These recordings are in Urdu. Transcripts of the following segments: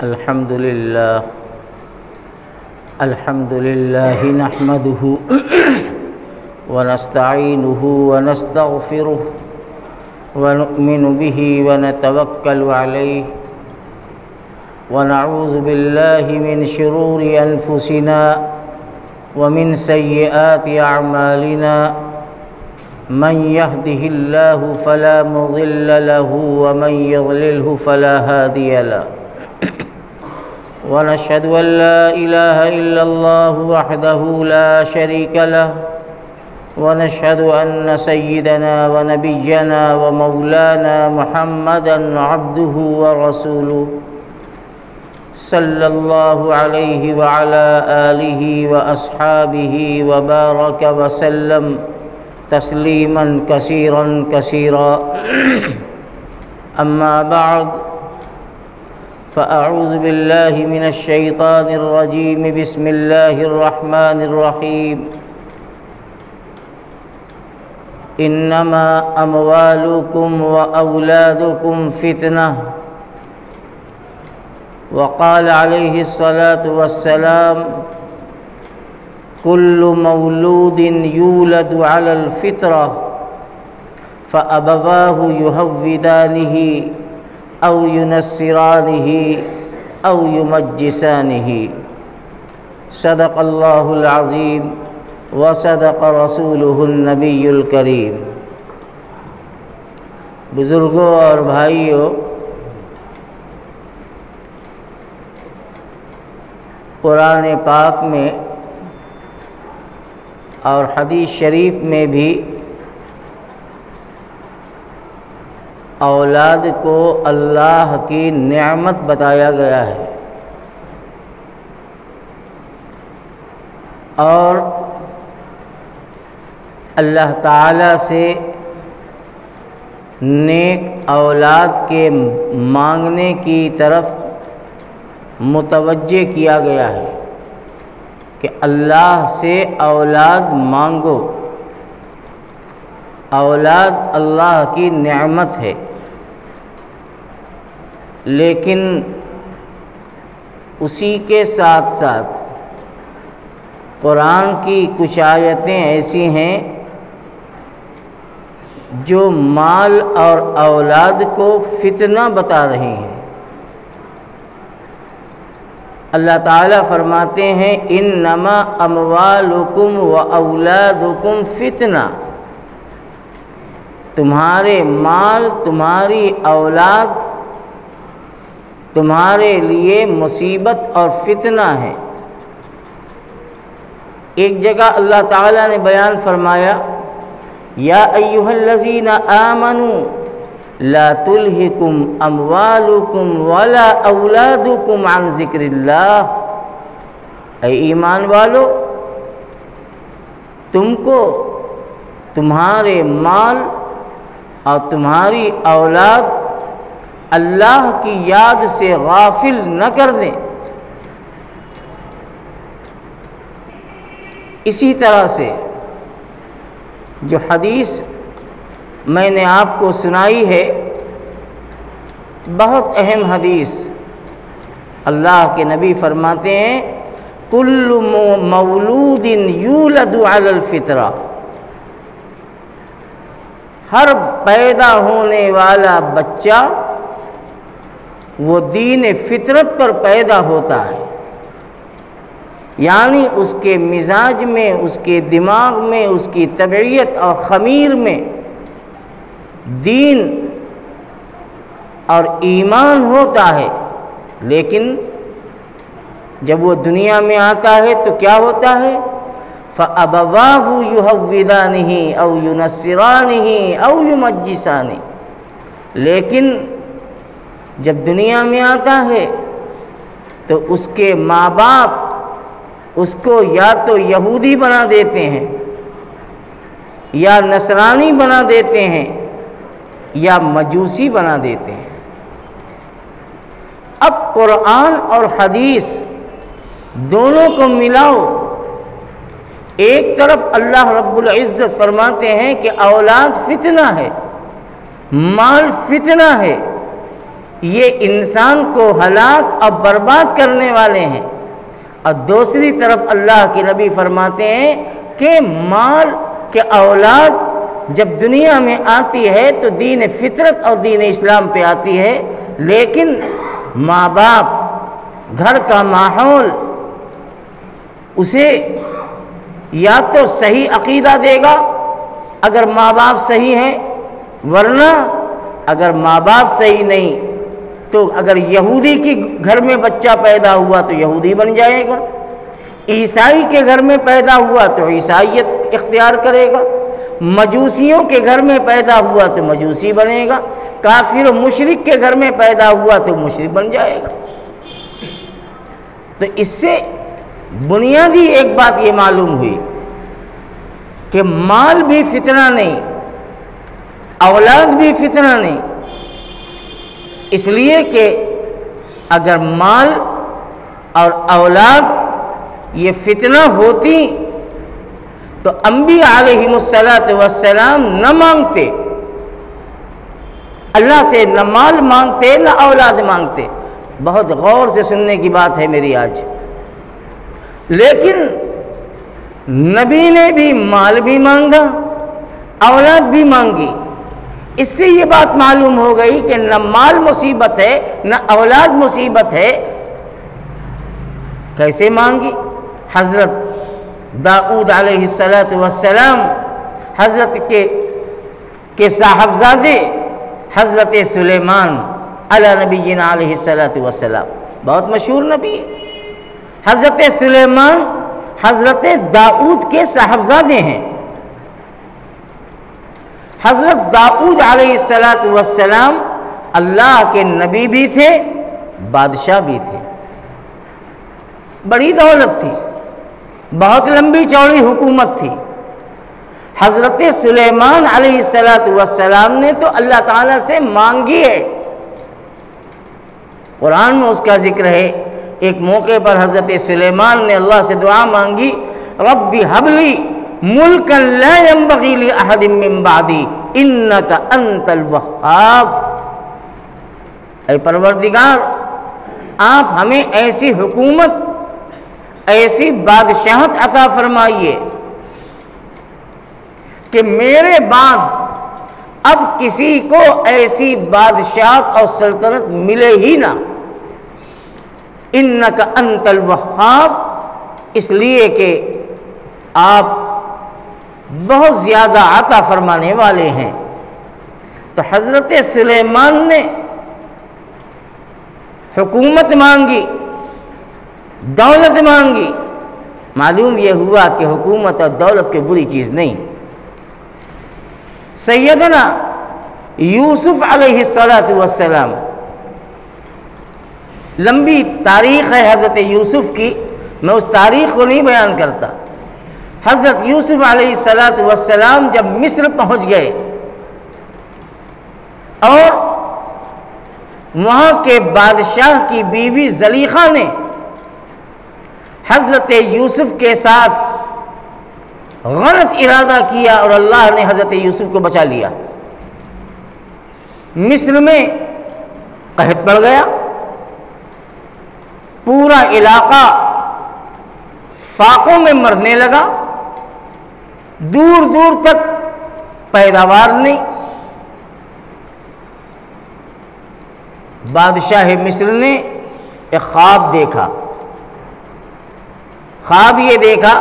الحمد لله نحمده ونستعينه ونستغفره ونؤمن به ونتوكل عليه ونعوذ بالله من شرور أنفسنا ومن سيئات أعمالنا من يهده الله فلا مضل له ومن يضلله فلا هادي له ونشهد أن لا إله إلا الله وحده لا شريك له ونشهد أن سيدنا ونبينا ومولانا محمدا عبده ورسوله صلى الله عليه وعلى آله وأصحابه وبارك وسلم تسليما كثيرا كثيرا أما بعد فأعوذ بالله من الشيطان الرجيم بسم الله الرحمن الرحيم إنما أموالكم وأولادكم فتنة وقال عليه الصلاة والسلام كل مولود يولد على الفطرة فأبواه يهودانه أو ينصرانه أو يمجسانه صدق الله العظيم وصدق رسوله النبي الكريم۔ بزرگوں اور بھائیوں، قرآن پاک میں اور حدیث شریف میں بھی اولاد کو اللہ کی نعمت بتایا گیا ہے، اور اللہ تعالیٰ سے نیک اولاد کے مانگنے کی طرف متوجہ کیا گیا ہے کہ اللہ سے اولاد مانگو۔ اولاد اللہ کی نعمت ہے، لیکن اسی کے ساتھ ساتھ قرآن کی کچھ آیتیں ایسی ہیں جو مال اور اولاد کو فتنہ بتا رہی ہیں۔ اللہ تعالیٰ فرماتے ہیں انما اموالکم و اولادکم فتنہ، تمہارے مال، تمہاری اولاد تمہارے لیے مصیبت اور فتنہ ہے۔ ایک جگہ اللہ تعالیٰ نے بیان فرمایا یا ایھا الذین آمنوا لا تلہکم اموالکم ولا اولادکم عن ذکر اللہ، اے ایمان والو، تم کو تمہارے مال اور تمہاری اولاد اللہ کی یاد سے غافل نہ کر دیں۔ اسی طرح سے جو حدیث میں نے آپ کو سنائی ہے، بہت اہم حدیث، اللہ کے نبی فرماتے ہیں کل مولود یولد علی الفطرہ، ہر پیدا ہونے والا بچہ وہ دین فطرت پر پیدا ہوتا ہے، یعنی اس کے مزاج میں، اس کے دماغ میں، اس کی طبیعت اور خمیر میں دین اور ایمان ہوتا ہے، لیکن جب وہ دنیا میں آتا ہے تو کیا ہوتا ہے؟ فَأَبَوَاهُ يُهَوِّدَانِهِ أَوْ يُنَصِّرَانِهِ أَوْ يُمَجِّسَانِهِ، لیکن جب دنیا میں آتا ہے تو اس کے ماں باپ اس کو یا تو یہودی بنا دیتے ہیں، یا نصرانی بنا دیتے ہیں، یا مجوسی بنا دیتے ہیں۔ اب قرآن اور حدیث دونوں کو ملاؤ، ایک طرف اللہ رب العزت فرماتے ہیں کہ اولاد فتنہ ہے، مال فتنہ ہے، یہ انسان کو ہلاک اور برباد کرنے والے ہیں، اور دوسری طرف اللہ کے نبی فرماتے ہیں کہ مال کے اولاد جب دنیا میں آتی ہے تو دین فطرت اور دین اسلام پہ آتی ہے، لیکن ماں باپ، گھر کا ماحول اسے یا تو صحیح عقیدہ دے گا اگر ماں باپ صحیح ہیں، ورنہ اگر ماں باپ صحیح نہیں تو اگر یہودی کی گھر میں بچہ پیدا ہوا تو یہودی بن جائے گا، عیسائی کے گھر میں پیدا ہوا تو عیسائیت اختیار کرے گا، مجوسیوں کے گھر میں پیدا ہوا تو مجوسی بنے گا، کافر و مشرک کے گھر میں پیدا ہوا تو مشرک بن جائے گا۔ تو اس سے بنیادی ایک بات یہ معلوم ہوئی کہ مال بھی فتنہ نہیں، اولاد بھی فتنہ نہیں، اس لیے کہ اگر مال اور اولاد یہ فتنہ ہوتی تو انبیاء علیہم السلام نہ مانگتے، اللہ سے نہ مال مانگتے نہ اولاد مانگتے۔ بہت غور سے سننے کی بات ہے میری آج، لیکن نبی نے بھی مال بھی مانگا، اولاد بھی مانگی۔ اس سے یہ بات معلوم ہو گئی کہ نہ مال مصیبت ہے نہ اولاد مصیبت ہے۔ کیسے مانگی؟ حضرت داؤد علیہ السلام، حضرت کے صاحبزادے حضرت سلیمان علی نبینا علیہ السلام، بہت مشہور نبی ہے۔ حضرت سلیمان حضرت داؤد کے صاحبزادے ہیں۔ حضرت داؤد علیہ السلام اللہ کے نبی بھی تھے، بادشاہ بھی تھے، بڑی دولت تھی، بہت لمبی چوڑی حکومت تھی۔ حضرت سلیمان علیہ السلام نے تو اللہ تعالیٰ سے مانگی ہے، قرآن میں اس کا ذکر ہے۔ ایک موقع پر حضرت سلیمان نے اللہ سے دعا مانگی، رب ہب لی ملکا لا ينبغی لأحد من بعدی انک انت الوہاب۔ اے پروردگار، آپ ہمیں ایسی حکومت، ایسی بادشاہت عطا فرمائیے کہ میرے بعد اب کسی کو ایسی بادشاہت اور سلطنت ملے ہی نہ۔ انک انت الوہاب، اس لیے کہ آپ بہت زیادہ عطا فرمانے والے ہیں۔ تو حضرت سلیمان نے حکومت مانگی، دولت مانگی، معلوم یہ ہوا کہ حکومت اور دولت کوئی بری چیز نہیں۔ سیدنا یوسف علیہ السلام، لمبی تاریخ ہے حضرت یوسف کی، میں اس تاریخ کو نہیں بیان کرتا۔ حضرت یوسف علیہ السلام جب مصر پہنچ گئے اور وہاں کے بادشاہ کی بیوی زلیخا نے حضرت یوسف کے ساتھ غلط ارادہ کیا اور اللہ نے حضرت یوسف کو بچا لیا۔ مصر میں قحط پڑ گیا، پورا علاقہ فاقوں میں مرنے لگا، دور دور تک پیداوار نہیں۔ بادشاہ مصر نے ایک خواب دیکھا۔ خواب یہ دیکھا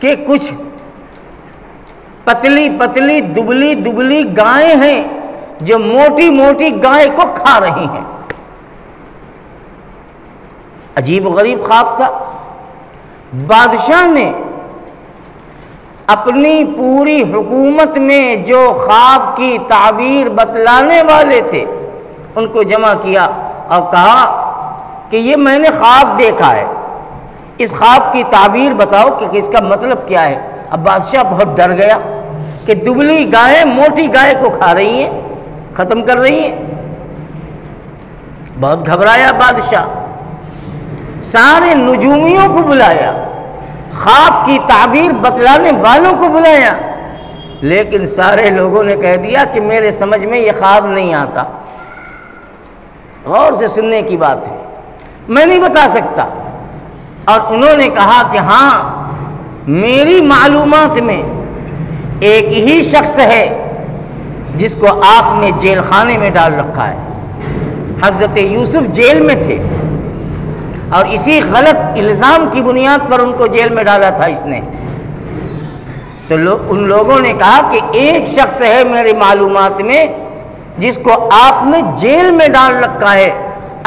کہ کچھ پتلی پتلی دبلی دبلی گائیں ہیں جو موٹی موٹی گائے کو کھا رہی ہیں۔ عجیب و غریب خواب تھا۔ بادشاہ نے اپنی پوری حکومت میں جو خواب کی تعبیر بتلانے والے تھے ان کو جمع کیا اور کہا کہ یہ میں نے خواب دیکھا ہے، اس خواب کی تعبیر بتاؤ کہ اس کا مطلب کیا ہے۔ اب بادشاہ بہت ڈر گیا کہ دبلی گائیں موٹی گائے کو کھا رہی ہیں، ختم کر رہی ہیں۔ بہت گھبرایا بادشاہ، سارے نجومیوں کو بلایا، خواب کی تعبیر بتلانے والوں کو بلایا، لیکن سارے لوگوں نے کہہ دیا کہ میرے سمجھ میں یہ خواب نہیں آتا۔ غور سے سننے کی بات ہے، میں نہیں بتا سکتا۔ اور انہوں نے کہا کہ ہاں میری معلومات میں ایک ہی شخص ہے جس کو آپ نے جیل خانے میں ڈال رکھا ہے۔ حضرت یوسف جیل میں تھے اور اسی غلط الزام کی بنیاد پر ان کو جیل میں ڈالا تھا اس نے۔ تو ان لوگوں نے کہا کہ ایک شخص ہے میری معلومات میں جس کو آپ نے جیل میں ڈال رکھا ہے،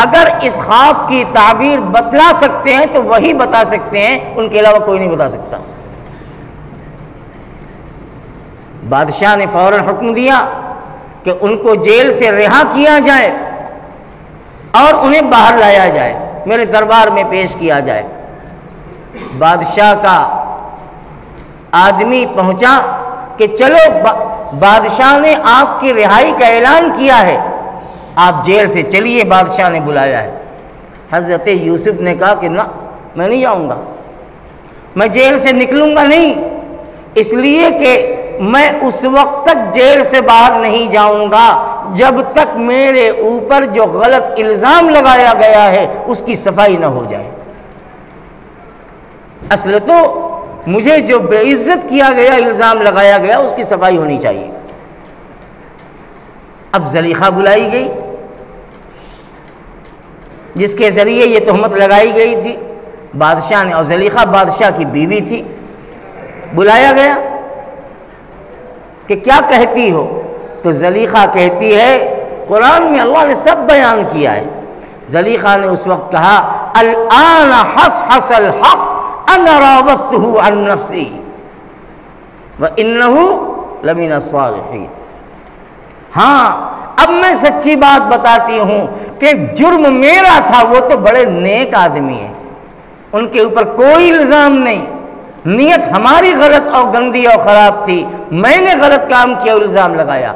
اگر اس خواب کی تعبیر بتلا سکتے ہیں تو وہی بتا سکتے ہیں، ان کے علاوہ کوئی نہیں بتا سکتا۔ بادشاہ نے فوراً حکم دیا کہ ان کو جیل سے رہا کیا جائے اور انہیں باہر لایا جائے، میرے دربار میں پیش کیا جائے۔ بادشاہ کا آدمی پہنچا کہ چلو بادشاہ نے آپ کی رہائی کا اعلان کیا ہے، آپ جیل سے چلیے، بادشاہ نے بلایا ہے۔ حضرت یوسف نے کہا کہ نہ، میں نہیں جاؤں گا، میں جیل سے نکلوں گا نہیں، اس لیے کہ میں اس وقت تک جیل سے باہر نہیں جاؤں گا جب تک میرے اوپر جو غلط الزام لگایا گیا ہے اس کی صفائی نہ ہو جائے۔ اصل تو مجھے جو بے عزت کیا گیا، الزام لگایا گیا، اس کی صفائی ہونی چاہیے۔ اب زلیخا بلائی گئی جس کے ذریعے یہ تہمت لگائی گئی تھی بادشاہ نے، اور زلیخا بادشاہ کی بیوی تھی۔ بلایا گیا کہ کیا کہتی ہو؟ تو زلیخا کہتی ہے، قرآن میں اللہ نے سب بیان کیا ہے۔ زلیخا نے اس وقت کہا الآن حصحص الحق انا راودته عن نفسی وانه لمن الصالحین۔ ہاں اب میں سچی بات بتاتی ہوں کہ جرم میرا تھا، وہ تو بڑے نیک آدمی ہیں، ان کے اوپر کوئی الزام نہیں، نیت ہماری غلط اور گندی اور خراب تھی، میں نے غلط کام کیا، الزام لگایا۔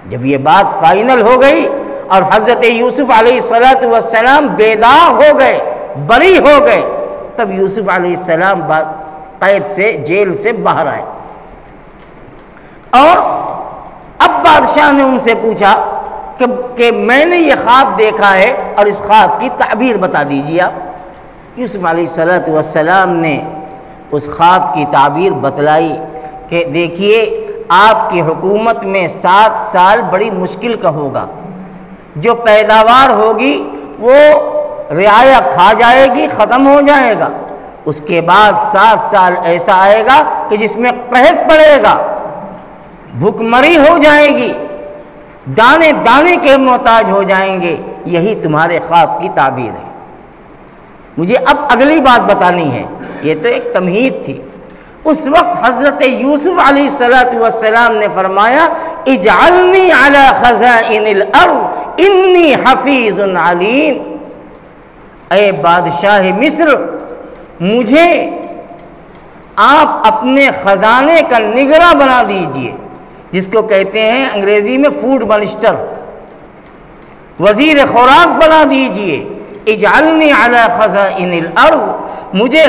جب یہ بات فائنل ہو گئی اور حضرت یوسف علیہ السلام بیدار ہو گئے، بری ہو گئے، تب یوسف علیہ السلام قید سے، جیل سے باہر آئے۔ اور اب بادشاہ نے ان سے پوچھا کہ میں نے یہ خواب دیکھا ہے اور اس خواب کی تعبیر بتا دیجیے آپ۔ یوسف علیہ السلام نے اس خواب کی تعبیر بتلائی کہ دیکھیے آپ کی حکومت میں 7 سال بڑی مشکل کا ہوگا، جو پیداوار ہوگی وہ رعایا کھا جائے گی، ختم ہو جائے گا، اس کے بعد 7 سال ایسا آئے گا کہ جس میں قحط پڑے گا، بھوک مری ہو جائے گی، دانے دانے کے محتاج ہو جائیں گے۔ یہی تمہارے خواب کی تعبیر ہے۔ مجھے اب اگلی بات بتانی ہے، یہ تو ایک تمہید تھی۔ اس وقت حضرت یوسف علیہ السلام نے فرمایا اجعلنی علی خزائن الارض انی حفیظ علیم۔ اے بادشاہ مصر، مجھے آپ اپنے خزانے کا نگراں بنا دیجئے، جس کو کہتے ہیں انگریزی میں فوڈ منسٹر، وزیر خوراک بنا دیجئے۔ اجعلنی علی خزائن الارض، مجھے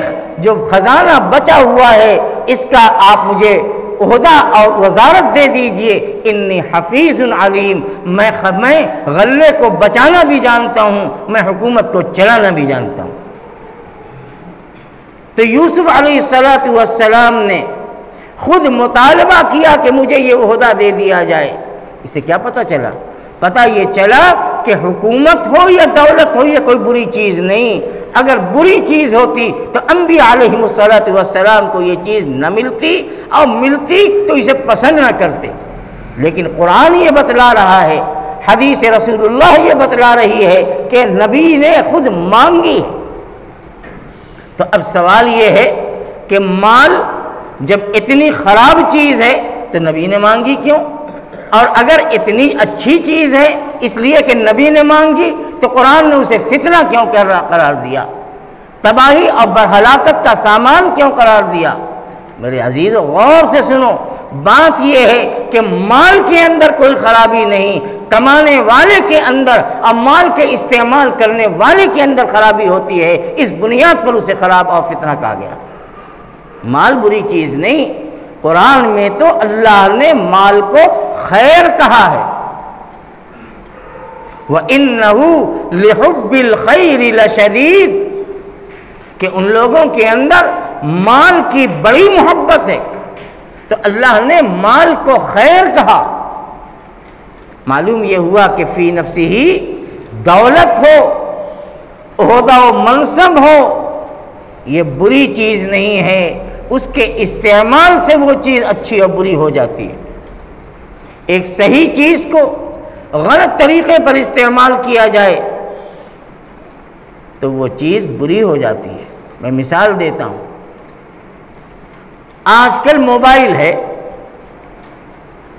جو خزانہ بچا ہوا ہے اس کا آپ مجھے عہدہ اور وزارت دے دیجئے۔ انی حفیظ علیم، میں غلے کو بچانا بھی جانتا ہوں، میں حکومت کو چلانا بھی جانتا ہوں۔ تو یوسف علیہ السلام نے خود مطالبہ کیا کہ مجھے یہ عہدہ دے دیا جائے۔ اسے کیا پتہ چلا؟ پتہ یہ چلا کہ حکومت ہو یا دولت ہو، یہ کوئی بری چیز نہیں۔ اگر بری چیز ہوتی تو انبیاء علیہ السلام کو یہ چیز نہ ملتی، اور ملتی تو اسے پسند نہ کرتے۔ لیکن قرآن یہ بتلا رہا ہے، حدیث رسول اللہ یہ بتلا رہی ہے کہ نبی نے خود مانگی۔ تو اب سوال یہ ہے کہ مال جب اتنی خراب چیز ہے تو نبی نے مانگی کیوں؟ اور اگر اتنی اچھی چیز ہے اس لیے کہ نبی نے مانگی تو قرآن نے اسے فتنہ کیوں قرار دیا؟ تباہی اور برہلاکت کا سامان کیوں قرار دیا؟ میرے عزیزو غور سے سنو، بات یہ ہے کہ مال کے اندر کوئی خرابی نہیں، کمانے والے کے اندر اور مال کے استعمال کرنے والے کے اندر خرابی ہوتی ہے، اس بنیاد پر اسے خراب اور فتنہ کہا گیا۔ مال بری چیز نہیں، قرآن میں تو اللہ نے مال کو خیر کہا ہے۔ وَإِنَّهُ لِحُبِّ الْخَيْرِ لَشَدِيدٌ، کہ ان لوگوں کے اندر مال کی بڑی محبت ہے۔ تو اللہ نے مال کو خیر کہا۔ معلوم یہ ہوا کہ فی نفسی ہی دولت ہو، عہدہ و منصب ہو، یہ بری چیز نہیں ہے، اس کے استعمال سے وہ چیز اچھی اور بری ہو جاتی ہے۔ ایک صحیح چیز کو غلط طریقے پر استعمال کیا جائے تو وہ چیز بری ہو جاتی ہے۔ میں مثال دیتا ہوں، آج کل موبائل ہے،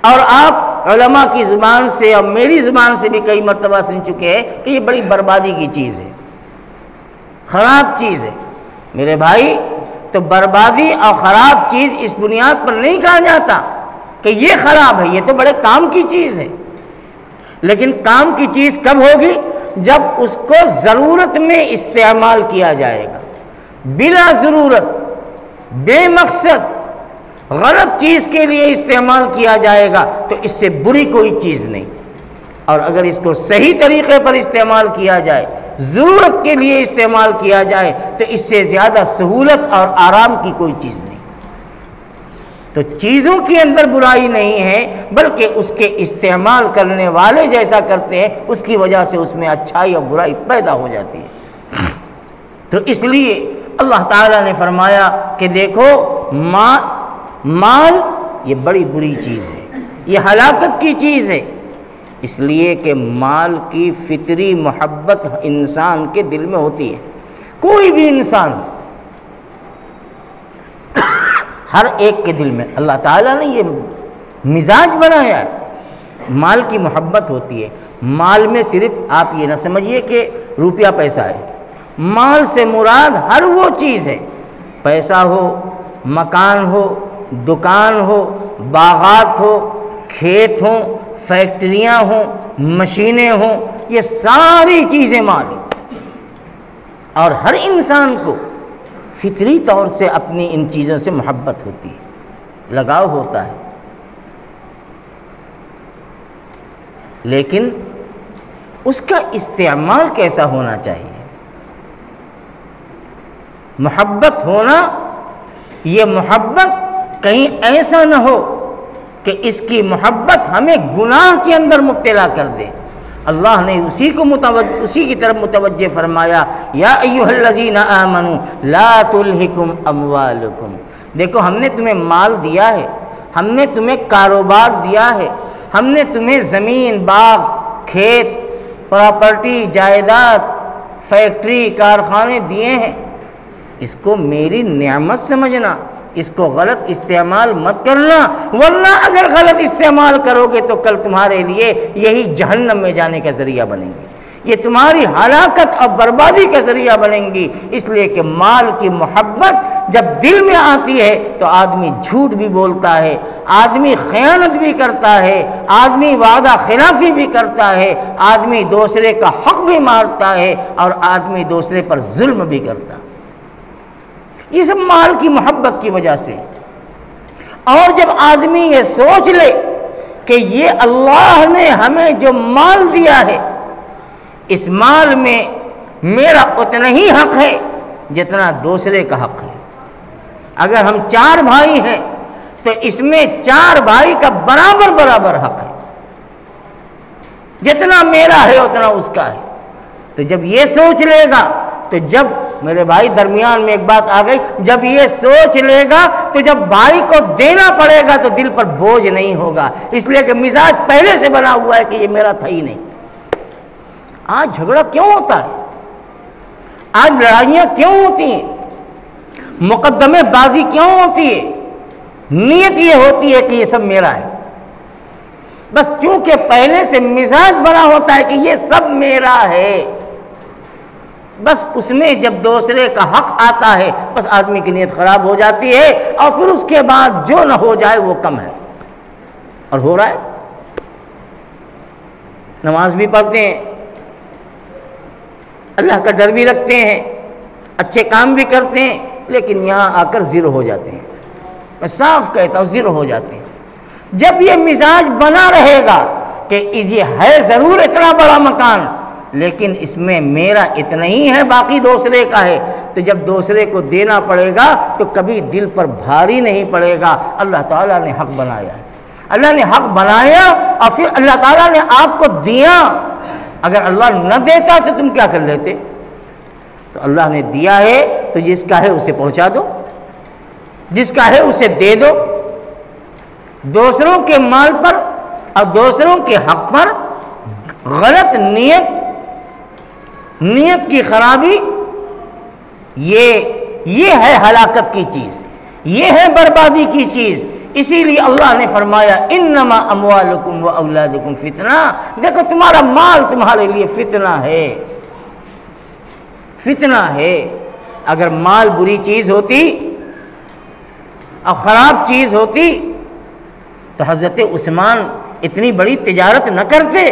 اور آپ علماء کی زبان سے اور میری زبان سے بھی کئی مرتبہ سن چکے ہیں کہ یہ بڑی بربادی کی چیز ہے، خراب چیز ہے۔ میرے بھائی، تو بربادی اور خراب چیز اس بنیاد پر نہیں کہا جاتا کہ یہ خراب ہے، یہ تو بڑے کام کی چیز ہے۔ لیکن کام کی چیز کب ہوگی؟ جب اس کو ضرورت میں استعمال کیا جائے گا۔ بلا ضرورت، بے مقصد، غلط چیز کے لیے استعمال کیا جائے گا تو اس سے بری کوئی چیز نہیں۔ اور اگر اس کو صحیح طریقے پر استعمال کیا جائے، ضرورت کے لیے استعمال کیا جائے، تو اس سے زیادہ سہولت اور آرام کی کوئی چیز نہیں۔ تو چیزوں کے اندر برائی نہیں ہے، بلکہ اس کے استعمال کرنے والے جیسا کرتے ہیں اس کی وجہ سے اس میں اچھائی اور برائی پیدا ہو جاتی ہے۔ تو اس لیے اللہ تعالیٰ نے فرمایا کہ دیکھو مال یہ بڑی بری چیز ہے، یہ ہلاکت کی چیز ہے، اس لیے کہ مال کی فطری محبت انسان کے دل میں ہوتی ہے۔ کوئی بھی انسان، ہر ایک کے دل میں اللہ تعالیٰ نے یہ مزاج بنایا ہے، مال کی محبت ہوتی ہے۔ مال میں صرف آپ یہ نہ سمجھیے کہ روپیہ پیسہ ہے، مال سے مراد ہر وہ چیز ہے، پیسہ ہو، مکان ہو، دکان ہو، باغات ہو، کھیت ہوں، فیکٹریاں ہوں، مشینیں ہوں، یہ ساری چیزیں مال ہیں۔ اور ہر انسان کو فطری طور سے اپنی ان چیزوں سے محبت ہوتی ہے، لگاؤ ہوتا ہے، لیکن اس کا استعمال کیسا ہونا چاہیے؟ محبت ہونا، یہ محبت کہیں ایسا نہ ہو کہ اس کی محبت ہمیں گناہ کے اندر مبتلا کر دے۔ اللہ نے اسی کی طرف متوجہ فرمایا، یا ایھا الذین آمنوا لا تلھکم اموالکم۔ دیکھو، ہم نے تمہیں مال دیا ہے، ہم نے تمہیں کاروبار دیا ہے، ہم نے تمہیں زمین، باغ، کھیت، پراپرٹی، جائیداد، فیکٹری، کارخانے دیے ہیں، اس کو میری نعمت سمجھنا، اس کو غلط استعمال مت کرنا، ورنہ اگر غلط استعمال کرو گے تو کل تمہارے لیے یہی جہنم میں جانے کا ذریعہ بنیں گی، یہ تمہاری ہلاکت اور بربادی کا ذریعہ بنیں گی۔ اس لیے کہ مال کی محبت جب دل میں آتی ہے تو آدمی جھوٹ بھی بولتا ہے، آدمی خیانت بھی کرتا ہے، آدمی وعدہ خلافی بھی کرتا ہے، آدمی دوسرے کا حق بھی مارتا ہے، اور آدمی دوسرے پر ظلم بھی کرتا ہے۔ یہ سب مال کی محبت کی وجہ سے۔ اور جب آدمی یہ سوچ لے کہ یہ اللہ نے ہمیں جو مال دیا ہے، اس مال میں میرا اتنا ہی حق ہے جتنا دوسرے کا حق ہے۔ اگر ہم 4 بھائی ہیں تو اس میں 4 بھائی کا برابر برابر حق ہے، جتنا میرا ہے اتنا اس کا ہے۔ تو جب یہ سوچ لے گا، تو جب میرے بھائی درمیان میں ایک بات آ گئی، جب یہ سوچ لے گا تو جب بھائی کو دینا پڑے گا تو دل پر بوجھ نہیں ہوگا، اس لیے کہ مزاج پہلے سے بنا ہوا ہے کہ یہ میرا تھا ہی نہیں۔ آج جھگڑا کیوں ہوتا ہے؟ آج لڑائیاں کیوں ہوتی ہیں؟ مقدمے بازی کیوں ہوتی ہے؟ نیت یہ ہوتی ہے کہ یہ سب میرا ہے، بس چونکہ پہلے سے مزاج بنا ہوتا ہے کہ یہ سب میرا ہے، بس اس میں جب دوسرے کا حق آتا ہے بس آدمی کی نیت خراب ہو جاتی ہے، اور پھر اس کے بعد جو نہ ہو جائے وہ کم ہے، اور ہو رہا ہے۔ نماز بھی پڑھتے ہیں، اللہ کا ڈر بھی رکھتے ہیں، اچھے کام بھی کرتے ہیں، لیکن یہاں آ کر زیرو ہو جاتے ہیں۔ میں صاف کہتا ہوں، زیرو ہو جاتے ہیں۔ جب یہ مزاج بنا رہے گا کہ یہ ہے ضرور اتنا بڑا مکان، لیکن اس میں میرا اتنا ہی ہے، باقی دوسرے کا ہے، تو جب دوسرے کو دینا پڑے گا تو کبھی دل پر بھاری نہیں پڑے گا۔ اللہ تعالیٰ نے حق بنایا ہے، اللہ نے حق بنایا اور پھر اللہ تعالیٰ نے آپ کو دیا۔ اگر اللہ نہ دیتا تو تم کیا کر لیتے؟ تو اللہ نے دیا ہے تو جس کا ہے اسے پہنچا دو، جس کا ہے اسے دے دو۔ دوسروں کے مال پر اور دوسروں کے حق پر غلط نیت کی خرابی، یہ ہے ہلاکت کی چیز، یہ ہے بربادی کی چیز۔ اسی لیے اللہ نے فرمایا انما اموالکم و اولادکم فتنہ، دیکھو تمہارا مال تمہارے لیے فتنہ ہے، فتنہ ہے۔ اگر مال بری چیز ہوتی اور خراب چیز ہوتی تو حضرت عثمان اتنی بڑی تجارت نہ کرتے،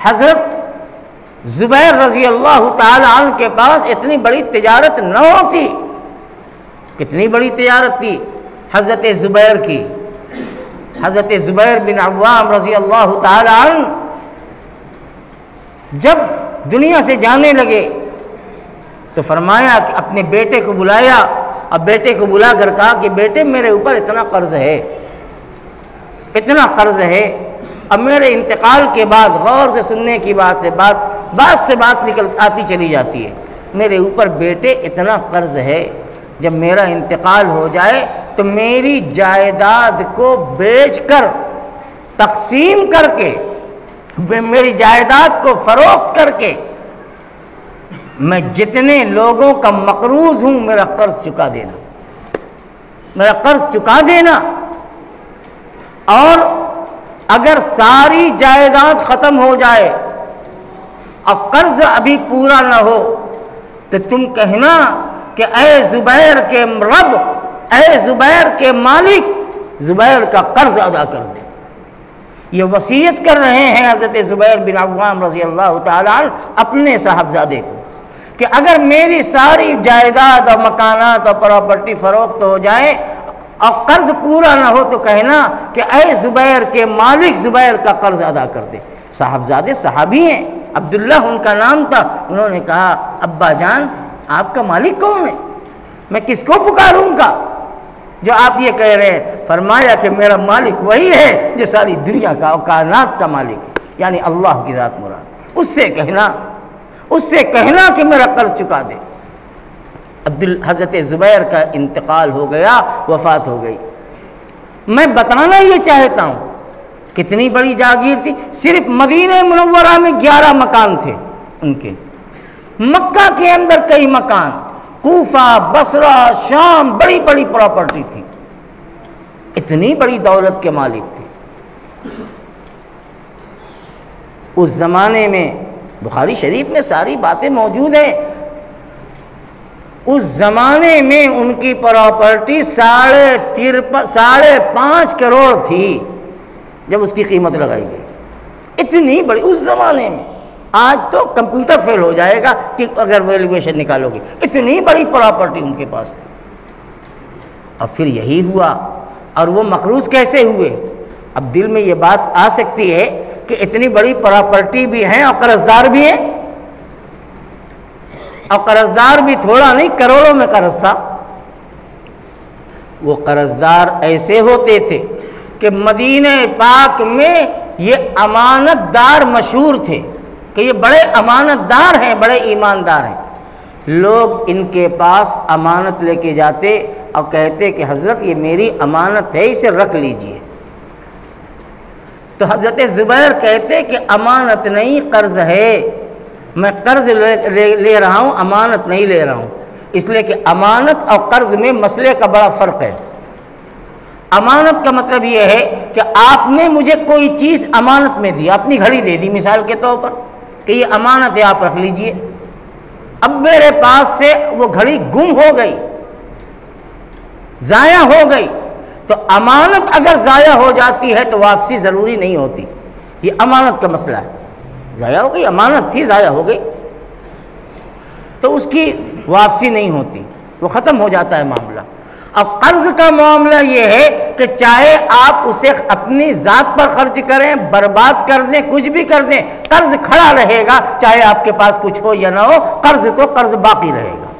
حضرت زبیر رضی اللہ تعالی عنہ کے پاس اتنی بڑی تجارت نہ ہوتی۔ کتنی بڑی تجارت تھی حضرت زبیر کی، حضرت زبیر بن عوام رضی اللہ تعالی عنہ جب دنیا سے جانے لگے تو فرمایا کہ اپنے بیٹے کو بلایا اور بیٹے کو بلا کر کہا کہ بیٹے میرے اوپر اتنا قرض ہے، اتنا قرض ہے، اب میرے انتقال کے بعد غور سے سننے کی بات ہے، بات سے بات نکل آتی چلی جاتی ہے، میرے اوپر بیٹے اتنا قرض ہے، جب میرا انتقال ہو جائے تو میری جائیداد کو بیچ کر تقسیم کر کے، میری جائیداد کو فروخت کر کے میں جتنے لوگوں کا مقروض ہوں میرا قرض چکا دینا، میرا قرض چکا دینا، اور اگر ساری جائیداد ختم ہو جائے اور قرض ابھی پورا نہ ہو تو تم کہنا کہ اے زبیر کے رب، اے زبیر کے مالک، زبیر کا قرض ادا کر دے۔ یہ وصیت کر رہے ہیں حضرت زبیر بن عوام رضی اللہ تعالیٰ عنہ اپنے صاحبزادے کو کہ اگر میری ساری جائیداد اور مکانات اور پراپرٹی فروخت ہو جائے اور قرض پورا نہ ہو تو کہنا کہ اے زبیر کے مالک، زبیر کا قرض ادا کر دے۔ صاحبزادے صحابی ہیں، عبداللہ ان کا نام تھا، انہوں نے کہا ابا جان آپ کا مالک کون ہے؟ میں کس کو پکاروں گا جو آپ یہ کہہ رہے ہیں؟ فرمایا کہ میرا مالک وہی ہے جو ساری دنیا کا اور کائنات کا مالک ہے، یعنی اللہ کی ذات مراد۔ اس سے کہنا کہ میرا قرض چکا دے۔ حضرت زبیر کا انتقال ہو گیا، وفات ہو گئی۔ میں بتانا یہ چاہتا ہوں کتنی بڑی جاگیر تھی۔ صرف مدینہ منورہ میں 11 مکان تھے ان کے، مکہ کے اندر کئی مکان، کوفہ، بصرہ، شام، بڑی بڑی پراپرٹی تھی، اتنی بڑی دولت کے مالک تھے۔ اس زمانے میں بخاری شریف میں ساری باتیں موجود ہیں، اس زمانے میں ان کی پراپرٹی 5.5 کروڑ تھی جب اس کی قیمت لگائی گئی، اتنی بڑی اس زمانے میں۔ آج تو کمپیوٹر فیل ہو جائے گا کہ اگر ویلیویشن نکالو گے، اتنی بڑی پراپرٹی ان کے پاس تھی۔ اب پھر یہی ہوا، اور وہ مقروض کیسے ہوئے؟ اب دل میں یہ بات آ سکتی ہے کہ اتنی بڑی پراپرٹی بھی ہیں اور قرضدار بھی ہیں، اور قرضدار بھی تھوڑا نہیں، کروڑوں میں قرض تھا۔ وہ قرضدار ایسے ہوتے تھے کہ مدینہ پاک میں یہ امانت دار مشہور تھے کہ یہ بڑے امانت دار ہیں، بڑے ایماندار ہیں۔ لوگ ان کے پاس امانت لے کے جاتے اور کہتے کہ حضرت یہ میری امانت ہے، اسے رکھ لیجئے۔ تو حضرت زبیر کہتے کہ امانت نہیں، قرض ہے، میں قرض لے رہا ہوں، امانت نہیں لے رہا ہوں، اس لیے کہ امانت اور قرض میں مسئلے کا بڑا فرق ہے۔ امانت کا مطلب یہ ہے کہ آپ نے مجھے کوئی چیز امانت میں دی، اپنی گھڑی دے دی مثال کے طور پر کہ یہ امانت ہے، آپ رکھ لیجئے۔ اب میرے پاس سے وہ گھڑی گم ہو گئی، ضائع ہو گئی، تو امانت اگر ضائع ہو جاتی ہے تو واپسی ضروری نہیں ہوتی، یہ امانت کا مسئلہ ہے۔ ضائع ہو گئی، امانت تھی، ضائع ہو گئی تو اس کی واپسی نہیں ہوتی، وہ ختم ہو جاتا ہے معاملہ۔ اب قرض کا معاملہ یہ ہے کہ چاہے آپ اسے اپنی ذات پر خرچ کریں، برباد کر دیں، کچھ بھی کر دیں، قرض کھڑا رہے گا، چاہے آپ کے پاس کچھ ہو یا نہ ہو، قرض تو قرض باقی رہے گا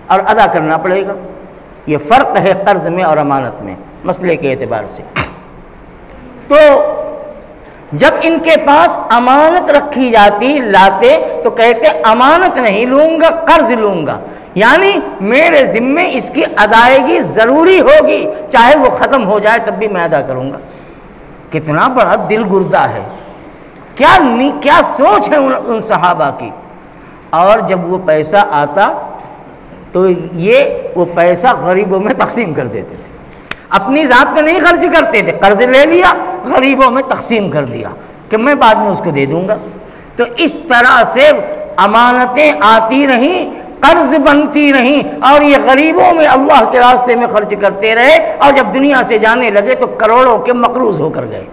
اور ادا کرنا پڑے گا۔ یہ فرق ہے قرض میں اور امانت میں مسئلے کے اعتبار سے۔ تو جب ان کے پاس امانت رکھی جاتی لاتے تو کہتے امانت نہیں لوں گا، قرض لوں گا، یعنی میرے ذمے اس کی ادائیگی ضروری ہوگی، چاہے وہ ختم ہو جائے تب بھی میں ادا کروں گا۔ کتنا بڑا دل گردہ ہے، کیا سوچ ہے ان صحابہ کی۔ اور جب وہ پیسہ آتا تو وہ پیسہ غریبوں میں تقسیم کر دیتے تھے، اپنی ذات میں نہیں خرچ کرتے تھے، قرض لے لیا غریبوں میں تقسیم کر دیا کہ میں بعد میں اس کو دے دوں گا۔ تو اس طرح سے امانتیں آتی رہیں، قرض بنتی رہیں، اور یہ غریبوں میں اللہ کے راستے میں خرچ کرتے رہے، اور جب دنیا سے جانے لگے تو کروڑوں کے مقروض ہو کر گئے۔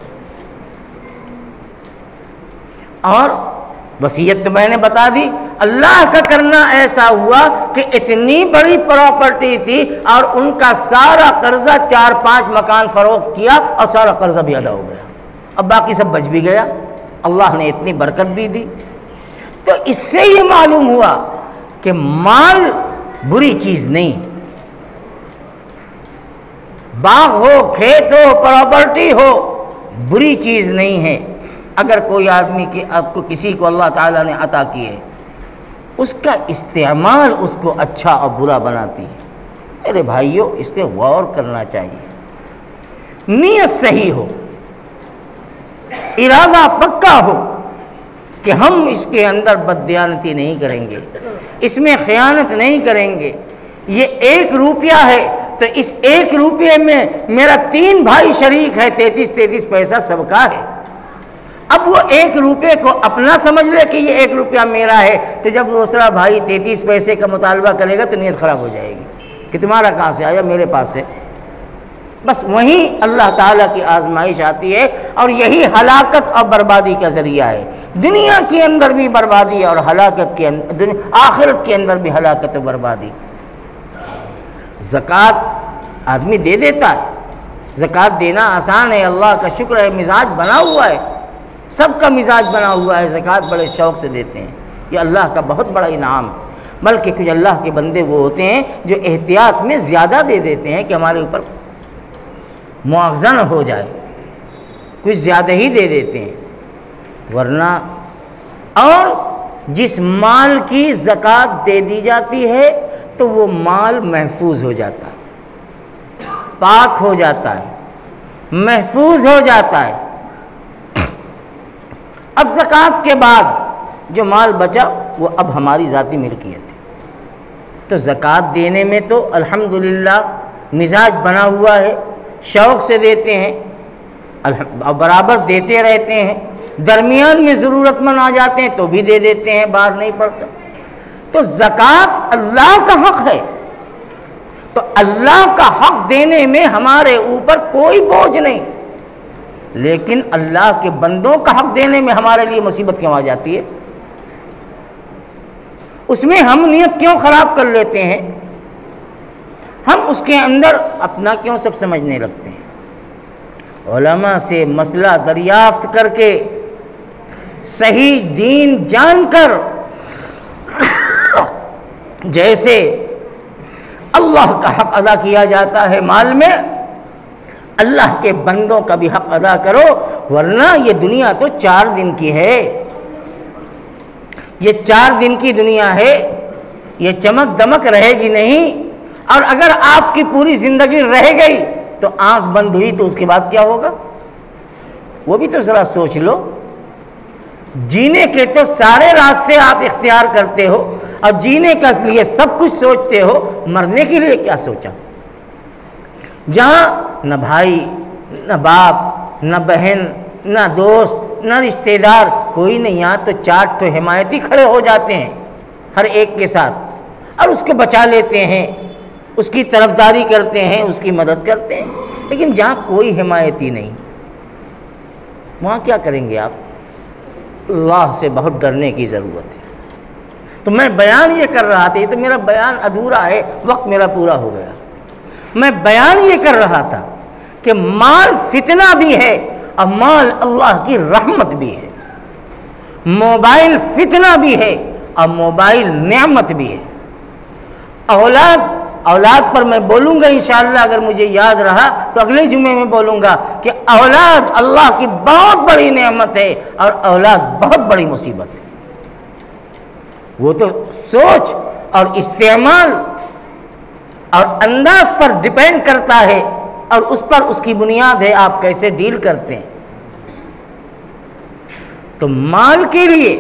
اور وصیت تو میں نے بتا دی، اللہ کا کرنا ایسا ہوا کہ اتنی بڑی پراپرٹی تھی اور ان کا سارا قرضہ 4-5 مکان فروخت کیا اور سارا قرضہ بھی ادا ہو گیا، اب باقی سب بچ بھی گیا، اللہ نے اتنی برکت بھی دی۔ تو اس سے یہ معلوم ہوا کہ مال بری چیز نہیں، باغ ہو، کھیت ہو، پراپرٹی ہو، بری چیز نہیں ہے۔ اگر کوئی آدمی کسی کو اللہ تعالیٰ نے عطا کی ہے، اس کا استعمال اس کو اچھا اور برا بناتی ہے۔ میرے بھائیوں، اس پہ غور کرنا چاہیے، نیت صحیح ہو، ارادہ پکا ہو کہ ہم اس کے اندر بددیانتی نہیں کریں گے، اس میں خیانت نہیں کریں گے۔ یہ 1 روپیہ ہے تو اس 1 روپے میں میرا 3 بھائی شریک ہے، 33 پیسہ سب کا ہے۔ اب وہ 1 روپے کو اپنا سمجھ لے کہ یہ 1 روپیہ میرا ہے، تو جب دوسرا بھائی 33 پیسے کا مطالبہ کرے گا تو نیت خراب ہو جائے گی کہ تمہارا کہاں سے آیا، میرے پاس ہے۔ بس وہیں اللہ تعالیٰ کی آزمائش آتی ہے، اور یہی ہلاکت اور بربادی کا ذریعہ ہے۔ دنیا کے اندر بھی بربادی اور ہلاکت کے اندر، آخرت کے اندر بھی ہلاکت و بربادی۔ زکوٰۃ آدمی دے دیتا ہے، زکوٰۃ دینا آسان ہے، اللہ کا شکر ہے، مزاج بنا ہوا ہے، سب کا مزاج بنا ہوا ہے، زکوٰۃ بڑے شوق سے دیتے ہیں، یہ اللہ کا بہت بڑا انعام ہے۔ بلکہ کچھ اللہ کے بندے وہ ہوتے ہیں جو احتیاط میں زیادہ دے دیتے ہیں کہ ہمارے اوپر مواخذہ نہ ہو جائے، کچھ زیادہ ہی دے دیتے ہیں، ورنہ اور جس مال کی زکوٰۃ دے دی جاتی ہے تو وہ مال محفوظ ہو جاتا ہے، پاک ہو جاتا ہے، محفوظ ہو جاتا ہے۔ اب زکوٰۃ کے بعد جو مال بچا وہ اب ہماری ذاتی ملکیت ہے، تو زکوٰۃ دینے میں تو الحمدللہ مزاج بنا ہوا ہے، شوق سے دیتے ہیں، برابر دیتے رہتے ہیں، درمیان میں ضرورت مند آ جاتے ہیں تو بھی دے دیتے ہیں، باہر نہیں پڑتا۔ تو زکوٰۃ اللہ کا حق ہے، تو اللہ کا حق دینے میں ہمارے اوپر کوئی بوجھ نہیں، لیکن اللہ کے بندوں کا حق دینے میں ہمارے لیے مصیبت کیوں آ جاتی ہے؟ اس میں ہم نیت کیوں خراب کر لیتے ہیں؟ ہم اس کے اندر اپنا کیوں سب سمجھنے لگتے ہیں؟ علماء سے مسئلہ دریافت کر کے، صحیح دین جان کر، جیسے اللہ کا حق ادا کیا جاتا ہے مال میں، اللہ کے بندوں کا بھی حق ادا کرو، ورنہ یہ دنیا تو 4 دن کی ہے، یہ 4 دن کی دنیا ہے، یہ چمک دمک رہے گی نہیں۔ اور اگر آپ کی پوری زندگی رہ گئی تو آنکھ بند ہوئی تو اس کے بعد کیا ہوگا؟ وہ بھی تو ذرا سوچ لو۔ جینے کے تو سارے راستے آپ اختیار کرتے ہو اور جینے کے لیے سب کچھ سوچتے ہو، مرنے کے لیے کیا سوچا؟ جہاں نہ بھائی، نہ باپ، نہ بہن، نہ دوست، نہ رشتہ دار، کوئی نہیں، یہاں تو 4 تو حمایتی کھڑے ہو جاتے ہیں ہر ایک کے ساتھ اور اس کو بچا لیتے ہیں، اس کی طرفداری کرتے ہیں، اس کی مدد کرتے ہیں۔ لیکن جہاں کوئی حمایتی نہیں، وہاں کیا کریں گے آپ؟ اللہ سے بہت ڈرنے کی ضرورت ہے۔ تو میں بیان یہ کر رہا تھا، یہ تو میرا بیان ادھورا ہے، وقت میرا پورا ہو گیا۔ میں بیان یہ کر رہا تھا کہ مال فتنہ بھی ہے اور مال اللہ کی رحمت بھی ہے، موبائل فتنہ بھی ہے اور موبائل نعمت بھی ہے۔ اولاد پر میں بولوں گا انشاءاللہ، اگر مجھے یاد رہا تو اگلے جمعے میں بولوں گا کہ اولاد اللہ کی بہت بڑی نعمت ہے اور اولاد بہت بڑی مصیبت ہے۔ وہ تو سوچ اور استعمال اور انداز پر ڈیپینڈ کرتا ہے، اور اس پر اس کی بنیاد ہے آپ کیسے ڈیل کرتے ہیں۔ تو مال کے لیے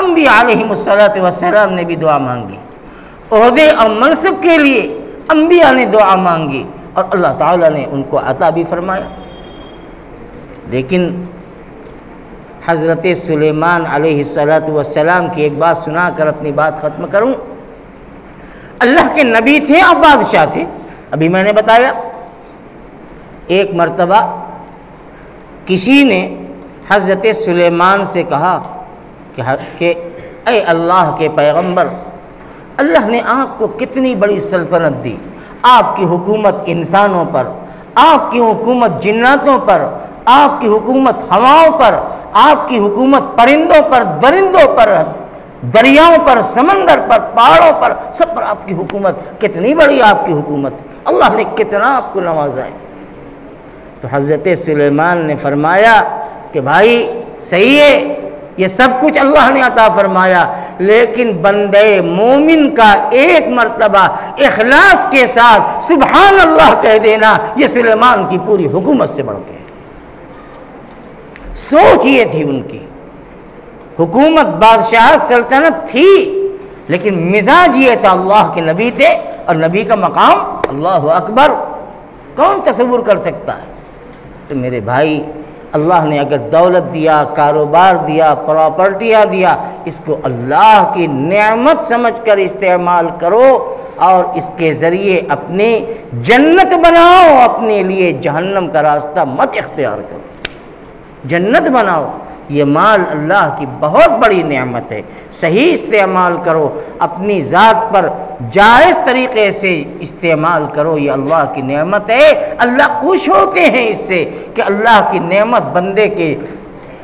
انبیاء علیہم السلام نے بھی دعا مانگی، عہدے اور منصب کے لیے انبیاء نے دعا مانگی اور اللہ تعالیٰ نے ان کو عطا بھی فرمایا۔ لیکن حضرت سلیمان علیہ السلام کی ایک بات سنا کر اپنی بات ختم کروں۔ اللہ کے نبی تھے اور بادشاہ تھے، ابھی میں نے بتایا۔ ایک مرتبہ کسی نے حضرت سلیمان سے کہا کہ اے اللہ کے پیغمبر، اللہ نے آپ کو کتنی بڑی سلطنت دی، آپ کی حکومت انسانوں پر، آپ کی حکومت جناتوں پر، آپ کی حکومت ہواؤں پر، آپ کی حکومت پرندوں پر، درندوں پر، دریاؤں پر، سمندر پر، پہاڑوں پر، سب پر آپ کی حکومت، کتنی بڑی آپ کی حکومت، اللہ نے کتنا آپ کو نوازا ہے۔ تو حضرت سلیمان نے فرمایا کہ بھائی صحیح ہے، یہ سب کچھ اللہ نے عطا فرمایا، لیکن بندے مومن کا ایک مرتبہ اخلاص کے ساتھ سبحان اللہ کہہ دینا، یہ سلیمان کی پوری حکومت سے بڑھ کے۔ سوچ یہ تھی ان کی، حکومت، بادشاہ، سلطنت تھی، لیکن مزاج یہ تھا، اللہ کے نبی تھے اور نبی کا مقام اللہ اکبر، کون تصور کر سکتا ہے؟ تو میرے بھائی، اللہ نے اگر دولت دیا، کاروبار دیا، پراپرٹیاں دیا، اس کو اللہ کی نعمت سمجھ کر استعمال کرو اور اس کے ذریعے اپنی جنت بناؤ، اپنے لیے جہنم کا راستہ مت اختیار کرو، جنت بناؤ۔ یہ مال اللہ کی بہت بڑی نعمت ہے، صحیح استعمال کرو، اپنی ذات پر جائز طریقے سے استعمال کرو، یہ اللہ کی نعمت ہے۔ اللہ خوش ہوتے ہیں اس سے کہ اللہ کی نعمت بندے کے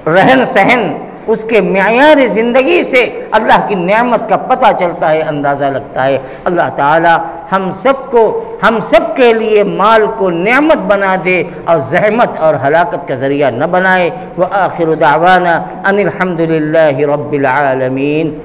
رہن سہن، اس کے معیار زندگی سے اللہ کی نعمت کا پتہ چلتا ہے، اندازہ لگتا ہے۔ اللہ تعالی ہم سب کے لیے مال کو نعمت بنا دے اور زحمت اور ہلاکت کا ذریعہ نہ بنائے۔ وآخر دعوانا ان الحمد للہ رب العالمین۔